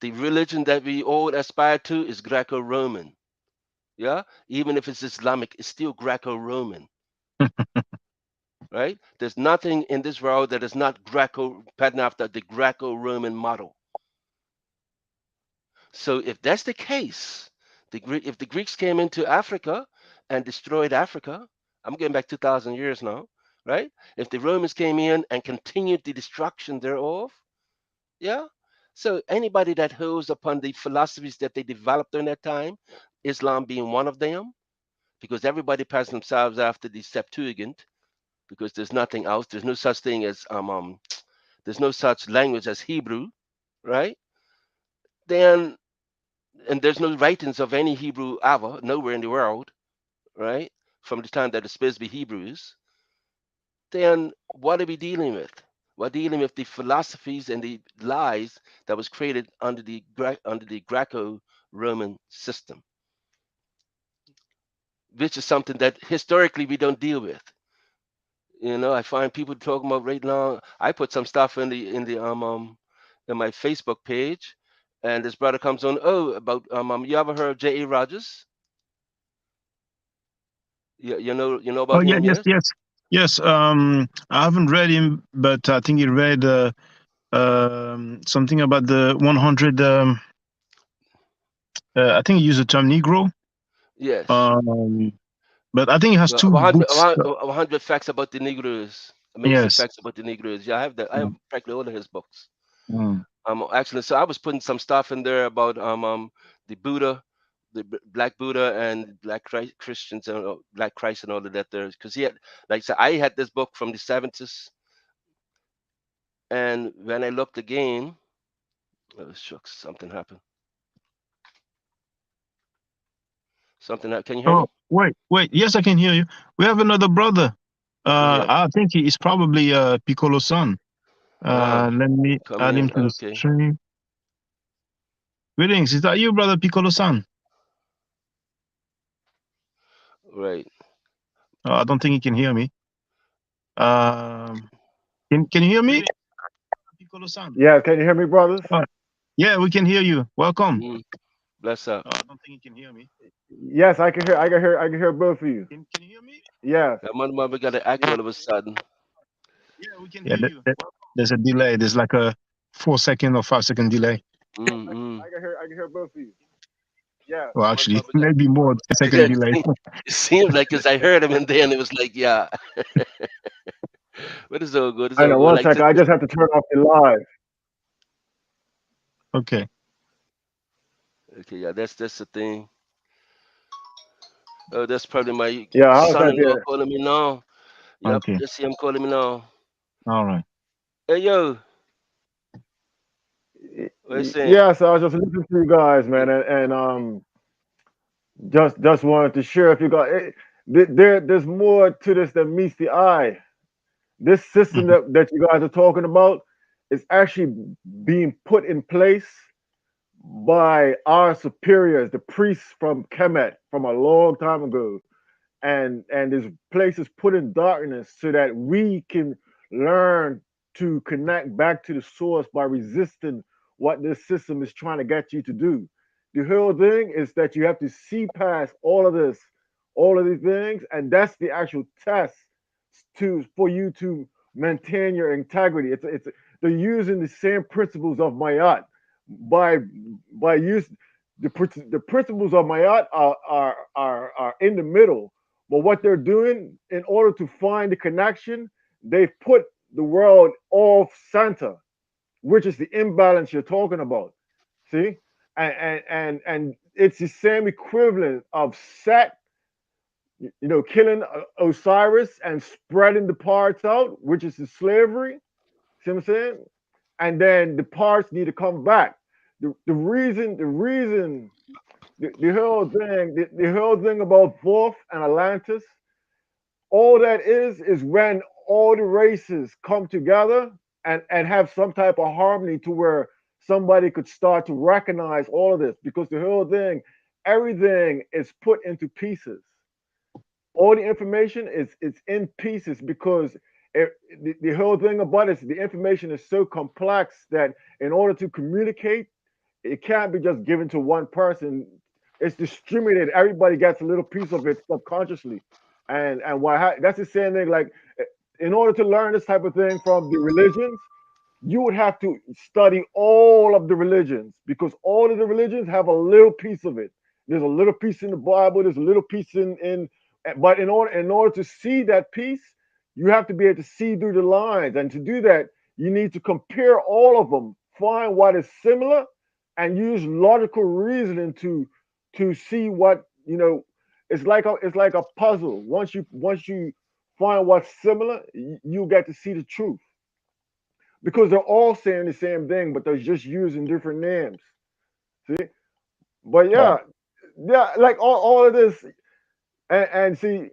B: the religion that we all aspire to is Greco-Roman. Yeah, even if it's Islamic, it's still Greco-Roman. Right? There's nothing in this world that is not patterned after the Greco-Roman model. So if that's the case, if the Greeks came into Africa and destroyed Africa, I'm getting back 2,000 years now, right? If the Romans came in and continued the destruction thereof, yeah. So anybody that holds upon the philosophies that they developed during that time, Islam being one of them, because everybody passed themselves after the Septuagint, because there's nothing else. There's no such thing as there's no such language as Hebrew, right? Then and there's no writings of any Hebrew ever, nowhere in the world, right? From the time that it's supposed to be Hebrews, then what are we dealing with? We're dealing with the philosophies and the lies that was created under the Greco-Roman system, which is something that historically we don't deal with. I find people talking about right now. I put some stuff in my Facebook page, and this brother comes on. Oh, about you ever heard of J.A. Rogers? You know
A: Oh
B: about
A: yeah,
B: him,
A: yes,
B: yes?
A: yes, yes. I haven't read him, but I think he read something about the 100. I think he used the term Negro.
B: Yes.
A: Um, but I think he has
B: Well,
A: two
B: 100,
A: books.
B: 100 facts about the Negroes. Amazing
A: Yes.
B: facts about the Negroes. Yeah, I have that. I have
A: Mm,
B: practically all of his books.
A: mm.
B: Actually, so I was putting some stuff in there about the Buddha, the Black Buddha and Black Christians and Black Christ and all of that there. Because he had, like I said, I had this book from the 70s, and when I looked again, oh shucks, something happened. Can you hear
A: Oh
B: me?
A: wait, wait. Yes, I can hear you. We have another brother.
B: Yeah.
A: I think he is probably Piccolo's son.
B: Ah,
A: Let me
B: come
A: add him
B: in.
A: to the
B: Okay.
A: stream. Greetings. Is that you, brother Piccolo's son?
B: Right.
A: I don't think he can hear me. Um, can you hear me? Piccolo-san.
C: Yeah, can you hear me, brothers?
A: Yeah, we can hear you. Welcome.
B: Mm, bless up.
A: I don't think he can hear me.
C: Yes, I can hear. I can hear both of you.
A: Can you hear me?
C: Yes.
B: That mother got an act all of a sudden.
A: Yeah, we can hear you. There's a delay. There's like a 4 second or 5 second delay.
B: Mm-mm.
C: I can hear both of you. Yes.
A: Well,
B: Mother
A: actually,
B: Barbara got.
A: maybe more, 10 second
B: Yeah,
A: delay.
B: it seems like because I heard him and then it was like, yeah, but it's all good. It's
C: I
B: all
C: know.
B: good.
C: One
B: Like,
C: second. I just have to turn off the live.
A: Okay.
B: okay, yeah, that's the thing. Oh, that's probably my
C: Yeah. How's that
B: son-in-law
C: there?
B: calling me now. Yep,
A: Okay.
B: just see him calling me now.
A: All right.
B: Hey, yo, what you saying?
C: Yeah. So I was just listening to you guys, man, and just wanted to share if you guys. there's more to this than meets the eye. This system
A: Mhm.
C: that you guys are talking about is actually being put in place by our superiors, the priests from Kemet from a long time ago, and this place is put in darkness so that we can learn to connect back to the source by resisting what this system is trying to get you to do. The whole thing is that you have to see past all of this, all of these things, and that's the actual test to for you to maintain your integrity. It's they're using the same principles of Mayat by use the principles of Mayat are in the middle, but what they're doing in order to find the connection, they've put the world off center, which is the imbalance you're talking about. See? And it's the same equivalent of Set, killing Osiris and spreading the parts out, which is the slavery. See what I'm saying? And then the parts need to come back. The whole thing, the whole thing about Vorth and Atlantis, all that is when all the races come together and have some type of harmony to where somebody could start to recognize all of this, because the whole thing, everything is put into pieces. All the information is in pieces because the whole thing about it is the information is so complex that in order to communicate, it can't be just given to one person. It's distributed. Everybody gets a little piece of it subconsciously, and that's the same thing. Like, in order to learn this type of thing from the religions, you would have to study all of the religions, because all of the religions have a little piece of it. There's a little piece in the Bible. There's a little piece in but in order to see that piece, you have to be able to see through the lines, and to do that, you need to compare all of them, find what is similar, and use logical reasoning to see what it's like a puzzle. Once you find what's similar, you get to see the truth, because they're all saying the same thing, but they're just using different names. See, but
A: Yeah.
C: yeah, yeah, like all of this, and see,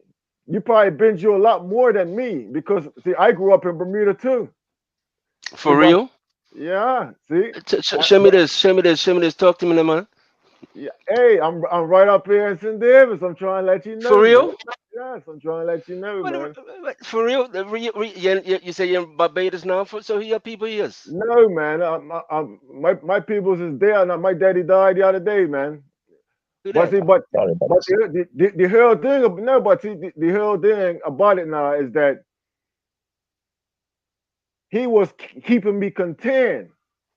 C: you probably been you a lot more than me, because see, I grew up in Bermuda too.
B: For
C: Since I'm
B: real?
C: Yeah, see,
B: Show me this. Show me this. Show me this. Talk to me, man.
C: yeah, hey, I'm right up here in St. Davis. I'm trying to let you
B: For
C: know, man.
B: real?
C: Yes, I'm trying to let you know,
B: What,
C: man.
B: for real? You say you're in Barbados now? So who your people is?
C: No, man. My people's is there. Now, my daddy died the other day, man.
B: Who
C: But
B: that?
C: see, but
A: Sorry about
C: but
A: this.
C: the whole thing, no, but see, the whole thing about it now is that he was keeping me content.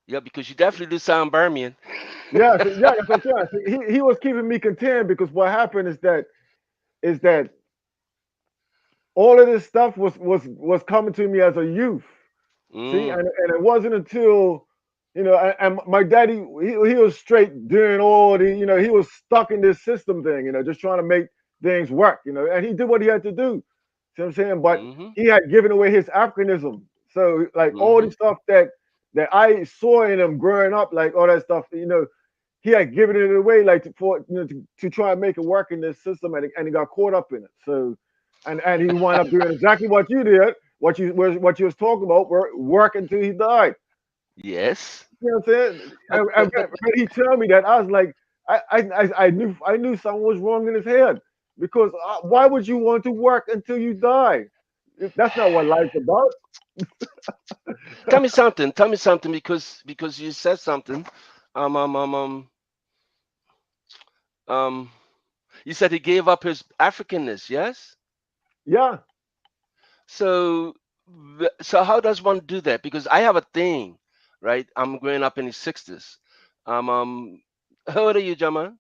B: Yeah, because you definitely do sound Burmian.
C: Yeah, so, yeah, that's what I'm saying. See, he was keeping me content, because what happened is that all of this stuff was coming to me as a youth. See,
B: Mm,
C: and it wasn't until and my daddy, he was straight doing all the, he was stuck in this system thing, just trying to make things work, and he did what he had to do. See what I'm saying? But
B: mm-hmm,
C: he had given away his Africanism. So like all
B: mm-hmm.
C: the stuff that I saw in him growing up, like all that stuff, he had given it away, like to try and make it work in this system, and he got caught up in it. So, and he wound up doing exactly what you did, what you was talking about, work until he died.
B: Yes.
C: You know what I'm saying? And when he told me that, I was like, I knew something was wrong in his head, because why would you want to work until you die? That's not what life's about.
B: Tell me something. Tell me something, because you said something. Um um um um um. You said he gave up his Africanness. Yes.
C: Yeah,
B: So, so how does one do that? Because I have a thing, right? I'm growing up in the '60s. How old are you, Jaman?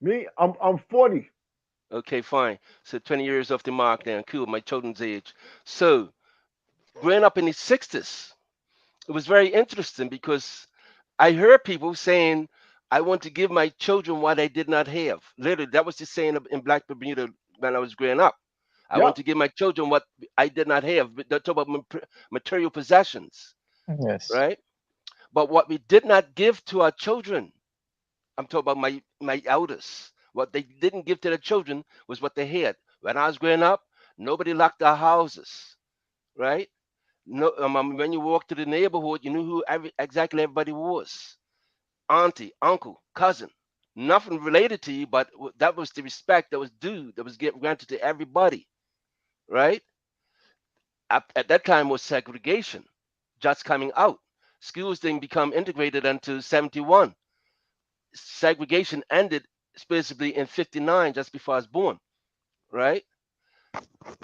C: me, I'm 40.
B: Okay, fine. So 20 years off the mark then. Cool, my children's age. So, growing up in the '60s, it was very interesting because I heard people saying, I want to give my children what I did not have. Literally, that was the saying in Black Bermuda when I was growing up. I want
C: Yep,
B: to give my children what I did not have. But they talk about material possessions,
A: Yes.
B: right? But what we did not give to our children, I'm talking about my elders. What they didn't give to their children was what they had. When I was growing up, nobody locked their houses, right? No, when you walked to the neighborhood, you knew who exactly everybody was. Auntie, uncle, cousin. Nothing related to you, but that was the respect that was due, that was granted to everybody, right? At that time was segregation just coming out. Schools didn't become integrated until 71. Segregation ended specifically in 59, just before I was born, right?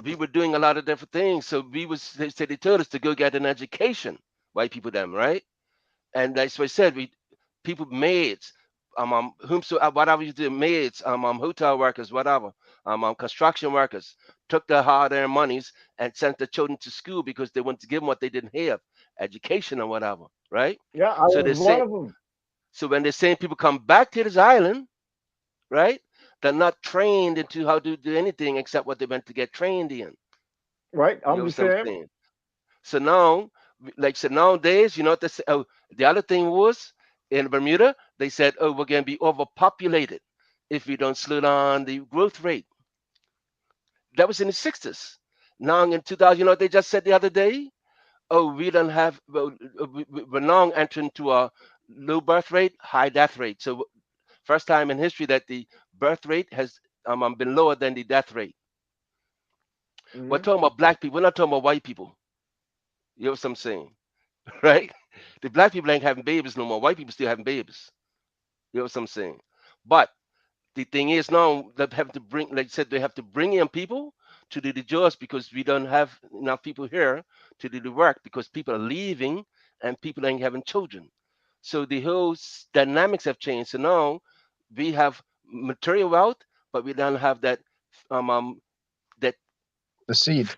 B: We were doing a lot of different things. So they told us to go get an education, white people them, right? And that's what I said. People, maids, whatever you do, maids, hotel workers, whatever, construction workers, took their hard-earned monies and sent the children to school because they wanted to give them what they didn't have, education or whatever, right?
C: Yeah, I
B: So
C: was
B: they
C: one
B: say,
C: of them.
B: so when they're saying people come back to this island, right? They're not trained into how to do anything except what they went to get trained in.
C: Right,
B: You
C: I'm
B: know
C: the
B: what I'm
C: same.
B: saying? So now, like so nowadays, you know what they say? Oh, the other thing was in Bermuda, they said, oh, we're going to be overpopulated if we don't slow down the growth rate. That was in the 60s. Now in 2000, you know what they just said the other day? Oh, we don't have, well, we're now entering to a low birth rate, high death rate. So first time in history that the birth rate has been lower than the death rate. We're
C: Hmm.
B: talking about black people. We're not talking about white people. You know what I'm saying, right? The black people ain't having babies no more. White people still having babies. You know what I'm saying? But the thing is now they have to bring, like I said, they have to bring in people to do the jobs because we don't have enough people here to do the work because people are leaving and people ain't having children. So the whole dynamics have changed. So now we have material wealth, but we don't have um, um that
A: The seed,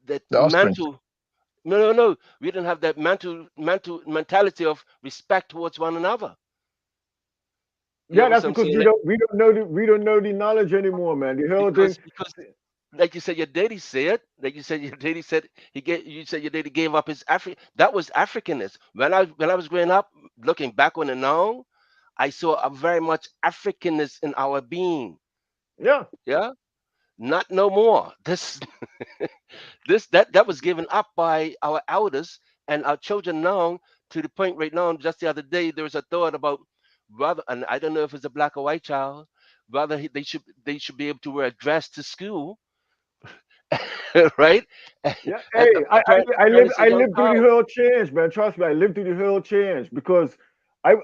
B: that
A: the offspring.
B: mental. No. We don't have that mental mentality of respect towards one another. You
C: Yeah,
B: know what
C: that's
B: I'm
C: because
B: saying?
C: we don't know the knowledge anymore, man. The whole thing.
B: Because like you said, your daddy said, like you said, your daddy said you said your daddy gave up his that was Africanness. When I was growing up, looking back on it now, I saw a very much Africanness in our being.
C: Yeah,
B: Yeah, not no more. That was given up by our elders and our children now, to the point right now. Just the other day, there was a thought about whether, and I don't know if it's a black or white child, whether they should be able to wear a dress to school, right? And,
C: yeah.
B: and
C: Hey, I I, I lived
B: parents say,
C: I
B: "Young
C: lived through the
B: child,
C: whole change, man. Trust me, I lived through the whole change because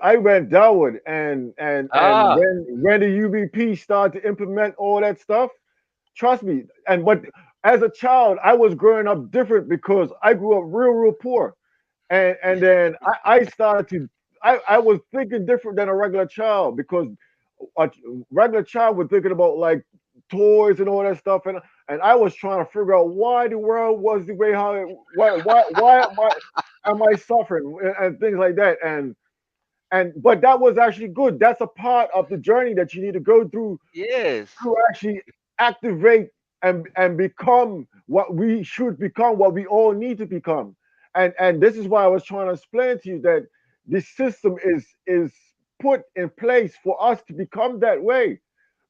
C: I went downward and
B: ah,
C: when the UBP started to implement all that stuff. Trust me. But as a child, I was growing up different because I grew up real poor. And then I started to I was thinking different than a regular child because a regular child was thinking about like toys and all that stuff, and I was trying to figure out why the world was the way how it, why am I suffering and things like that, and but that was actually good. That's a part of the journey that you need to go through
B: yes,
C: to actually activate and become what we should become, what we all need to become. And this is why I was trying to explain to you that this system is put in place for us to become that way.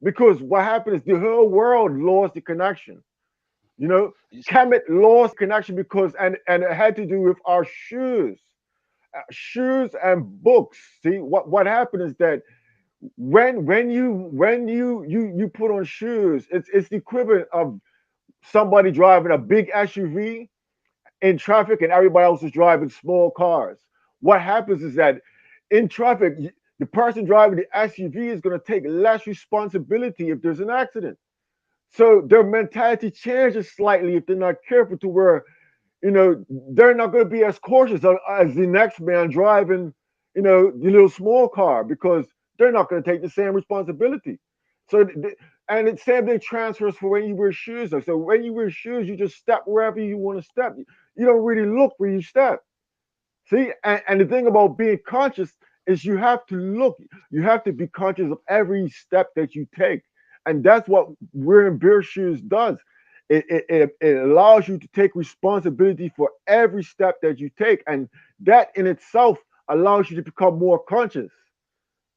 C: Because what happened is the whole world lost the connection. You know,
B: you s-
C: Kemet lost connection because and it had to do with our shoes and books. See, what happened is that when you put on shoes, it's the equivalent of somebody driving a big SUV in traffic and everybody else is driving small cars. What happens is that in traffic, the person driving the SUV is going to take less responsibility if there's an accident. So their mentality changes slightly if they're not careful to where they're not going to be as cautious as the next man driving, the little small car because they're not going to take the same responsibility. So, and the same thing transfers for when you wear shoes. So when you wear shoes, you just step wherever you want to step. You don't really look where you step. See, and the thing about being conscious is you have to look, you have to be conscious of every step that you take. And that's what wearing bare shoes does. It allows you to take responsibility for every step that you take. And that in itself allows you to become more conscious.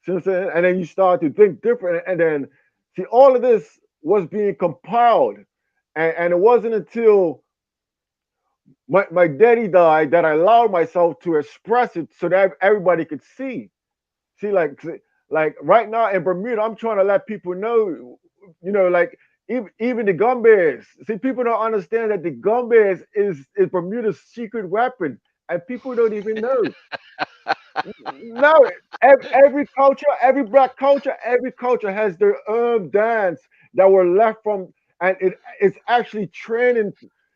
C: See what I'm saying? And then you start to think different. And then see all of this. was being compiled, and it wasn't until my daddy died that I allowed myself to express it so that everybody could see. See, like right now in Bermuda, I'm trying to let people know, like even the Gumbase. See, people don't understand that the Gumbase is Bermuda's secret weapon, and people don't even know. No, every black culture, every culture has their own dance that were left from, and it's actually training.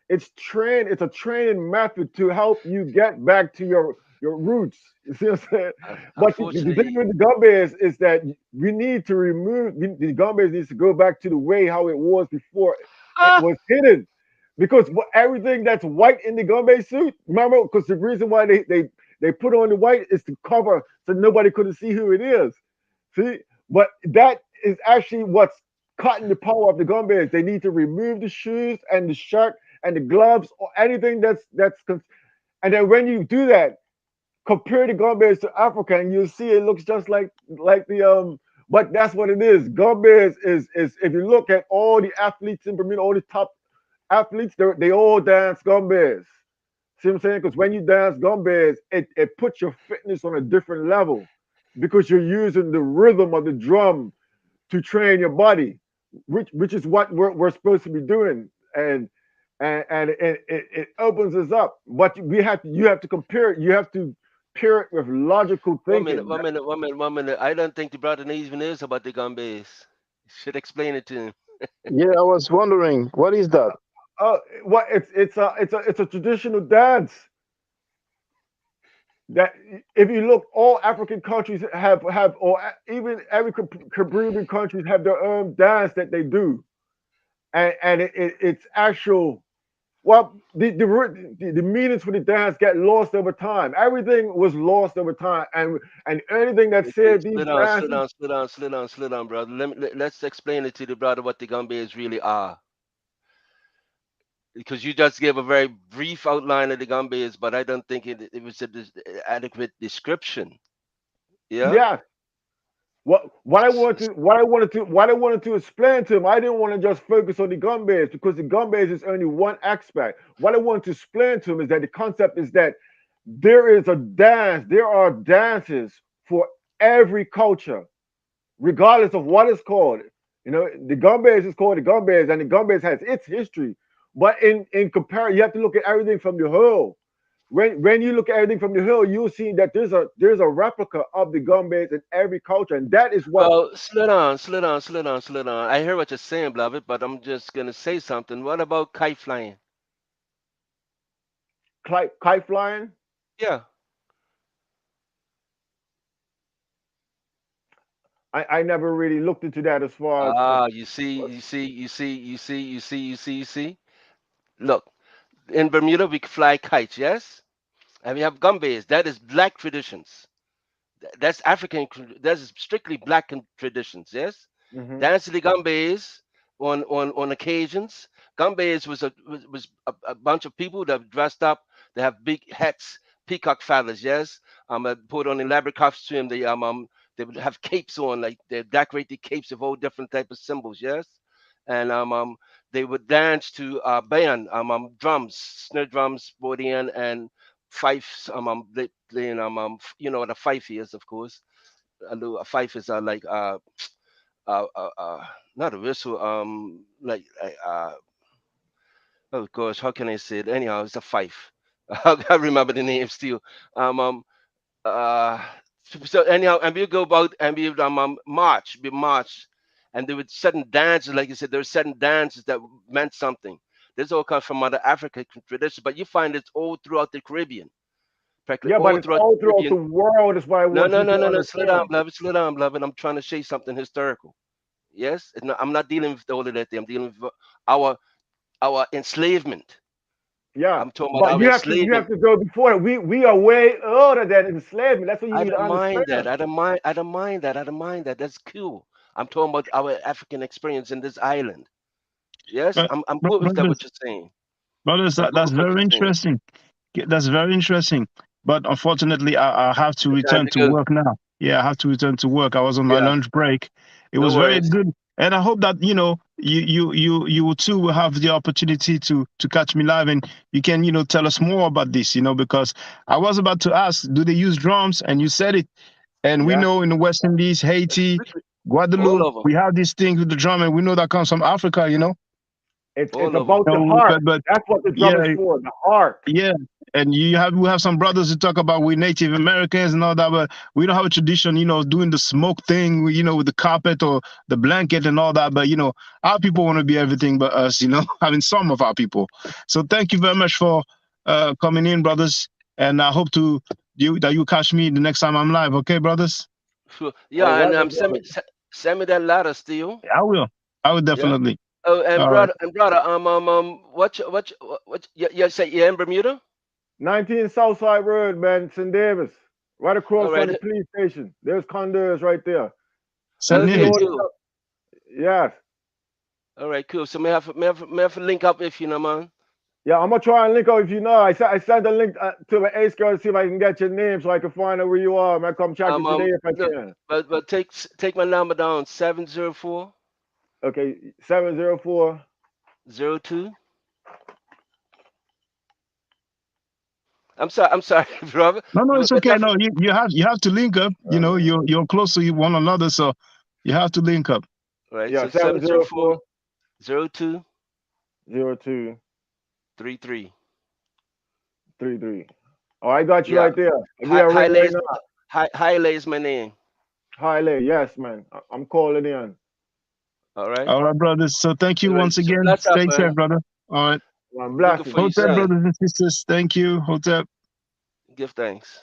C: It's trained. It's a training method to help you get back to your roots. You see what I'm saying? But the thing
B: Unfortunately,
C: with the gumbe is that we need to the gumbe needs to go back to the way how it was before it
B: ah,
C: was hidden. Because everything that's white in the gumbe suit, remember? Because the reason why they put on the white is to cover so nobody couldn't see who it is. See, but that is actually what's cutting the power of the Gumbase. They need to remove the shoes and the shirt and the gloves or anything and then when you do that, compare the Gumbase to Africa, and you'll see it looks just like the. But that's what it is. Gumbase is if you look at all the athletes in Bermuda, all the top athletes, they all dance Gumbase. See what I'm saying? Because when you dance Gumbase, it puts your fitness on a different level because you're using the rhythm of the drum to train your body, which is what we're supposed to be doing. And it opens us up. But you have to compare it. You have to pair it with logical
B: one minute,
C: thinking.
B: one minute, one minute, one minute. I don't think the brother even knows about the gun base. Should explain it to him.
A: Yeah, I was wondering, what is that?
C: What it's a traditional dance that if you look, all African countries have or even every Caribbean countries have their own dance that they do, and it's actual. Well, the meanings for the dance get lost over time. Everything was lost over time, and anything that
B: Okay,
C: said these
B: slow down, slow
C: dances,
B: down, slow down, slow down, slow down, brother. Let's explain it to the brother what the gun base really are. Because you just gave a very brief outline of the gun base, but I don't think it was a adequate description. Yeah?
C: yeah. What I wanted to explain to him, I didn't want to just focus on the gun base because the gun base is only one aspect. What I wanted to explain to him is that the concept is that there are dances for every culture, regardless of what it's called. The Gumbase is called the Gumbase, and the Gumbase has its history. But in comparison, you have to look at everything from the whole. When you look at everything from the whole, you'll see that there's a replica of the Gumbase in every culture, and that is what
B: Well, slow down, slow down, slow down, slow down. I hear what you're saying, beloved, but I'm just gonna say something. What about kite flying?
C: kite flying.
B: Yeah.
C: I never really looked into that as far as
B: Ah, you see, you see, you see, you see, you see, you see, you see. Look, in Bermuda we fly kites, yes, and we have gumbays. That is black traditions. That's African. That's strictly black traditions. Yes,
C: hmm
B: dance to the gumbays on occasions. Gumbays was a bunch of people that dressed up. They have big hats, peacock feathers. Yes, put on elaborate costume. They would have capes on, like they decorated capes of all different type of symbols. Yes, and they would dance to band drums, snare drums, Bordean, and fifes. Playing you know what a fife is, of course. A fife is like uh, uh, uh, not a whistle, oh gosh, how can I say it? Anyhow, it's a fife. I remember the name still. Um, um, uh, so anyhow, and we go about and we march, and there were certain dances, like you said, there were certain dances that meant something. This all comes from other African traditions, but you find it all throughout the Caribbean, practically
C: Yeah, but
B: all
C: it's
B: throughout
C: all
B: the
C: throughout the
B: Caribbean.
C: world. Is what I
B: No,
C: want
B: no,
C: you
B: no,
C: to
B: no, no. Slow down,
C: understand.
B: beloved. Slow down, beloved. I'm trying to say something historical. Yes, I'm not dealing with all of that. I'm dealing with our our enslavement.
C: Yeah,
B: I'm talking about
C: but
B: our
C: you have
B: enslavement.
C: to go before it. We are way older than enslavement. That's what you
B: I
C: need to
B: don't mind that.
C: understand.
B: I don't mind. I don't mind that. I don't mind that. That's cool. I'm talking about our African experience in this island. Yes,
A: But
B: I'm good with that.
A: brothers,
B: What you're saying.
A: brothers,
B: I'm good
A: that's
B: with what
A: very
B: you're saying.
A: interesting. That's very interesting. But unfortunately, I have to
B: It's time
A: return
B: to
A: to
B: go.
A: work now. Yeah, I have to return to work. I was on my
B: Yeah,
A: lunch break. It
B: no
A: was very
B: worries.
A: good. And I hope that, you too will have the opportunity to catch me live, and you can tell us more about this, because I was about to ask, do they use drums, and you said it, and we
C: Yeah,
A: know in the West Indies, Haiti,
B: All
A: Guadeloupe,
B: of them.
A: we have these things with the drum, and we know that comes from Africa,
C: it's
B: All of them.
C: about the heart.
A: but
C: That's what the drum is
A: yeah,
C: for. The heart.
A: yeah, and we have some brothers who talk about we Native Americans and all that, but we don't have a tradition, doing the smoke thing, with the carpet or the blanket and all that. But our people want to be everything but us, I mean, some of our people. So thank you very much for coming in, brothers, and I hope that you catch me the next time I'm live. Okay, brothers?
B: Sure.
C: All
B: Yeah, and
C: right, my brother.
B: send me that ladder, Steel.
A: I will. I will
B: Yeah.
A: definitely.
B: Oh, and
A: All right.
B: brother, you say you're in Bermuda?
C: 19 Southside Road, man, St. Davis. Right
B: All
C: across from
B: right.
C: the police station. There's Condors right there.
A: St.
C: You see
B: Okay,
C: all
A: Nevis.
C: the
B: cool.
C: stuff. Yes.
B: All right, cool. So may have to link up if you know, man.
C: Yeah, I'm gonna try and link up if you know. I sent a link to the Ace girl to see if I can get your name so I can find out where you are. Man, come check it today if I
B: No,
C: can.
B: but take my number down 704
C: Okay, 704.
B: 02. I'm sorry, brother.
A: No, it's
B: But
A: okay. No, you have to link up.
C: Uh,
A: You're close to one another, so you have to link up.
B: right.
C: yeah,
B: So 704
C: 704
B: 02
C: 02
B: 33.
C: 33. Oh, I got you
B: Yeah.
C: right there. We are ring right now.
B: Haile is my name.
C: Haile, yes, man. I'm calling in.
B: All right.
A: All right, brothers. So thank you
B: All right.
A: once
B: So
A: again.
B: bless up,
A: Stay safe,
B: man.
A: brother. All right.
C: I'm
B: Looking
C: blasting.
B: for your
A: Hotep,
B: son.
A: brothers and sisters. Thank you. Hotep.
B: Give thanks.